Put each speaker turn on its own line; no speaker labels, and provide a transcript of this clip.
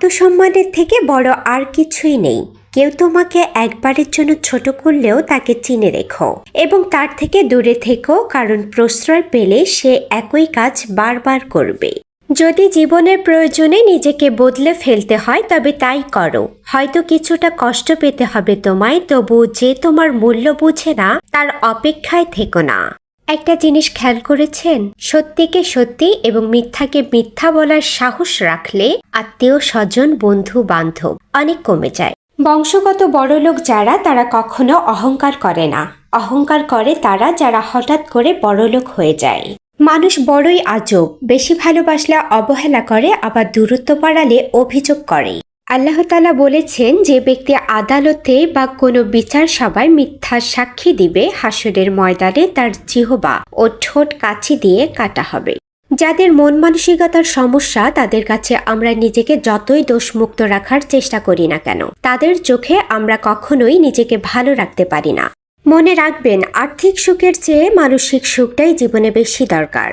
আত্মসম্মানের থেকে বড় আর কিছুই নেই। কেউ তোমাকে একবারের জন্য ছোট করলেও তাকে চিনে রেখো এবং তার থেকে দূরে থেকো, কারণ প্রশ্রয় পেলে সে একই কাজ বারবার করবে। যদি জীবনের প্রয়োজনে নিজেকে বদলে ফেলতে হয় তবে তাই করো। হয়তো কিছুটা কষ্ট পেতে হবে তোমায়, তবু যে তোমার মূল্য বুঝে না তার অপেক্ষায় থেকো না। একটা জিনিস খেয়াল করেছেন, সত্যিকে সত্যি এবং মিথ্যাকে মিথ্যা বলার সাহস রাখলে আত্মীয় স্বজন বন্ধু বান্ধব অনেক কমে যায়। বংশগত বড়লোক যারা, তারা কখনো অহংকার করে না। অহংকার করে তারা যারা হঠাৎ করে বড়লোক হয়ে যায়। মানুষ বড়ই আজব, বেশি ভালোবাসলে অবহেলা করে, আবার দূরত্ব বাড়ালে অভিযোগ করে। আল্লাহ তাআলা বলেছেন, যে ব্যক্তি আদালতে বা কোনো বিচার সভায় মিথ্যা সাক্ষী দিবে, হাসরের ময়দানে তার জিহবা ও ঠোঁট কাঁচি দিয়ে কাটা হবে। যাদের মন মানসিকতার সমস্যা, তাদের কাছে আমরা নিজেকে যতই দোষমুক্ত রাখার চেষ্টা করি না কেন, তাদের চোখে আমরা কখনোই নিজেকে ভালো রাখতে পারি না। মনে রাখবেন, আর্থিক সুখের চেয়ে মানসিক সুখটাই জীবনে বেশি দরকার।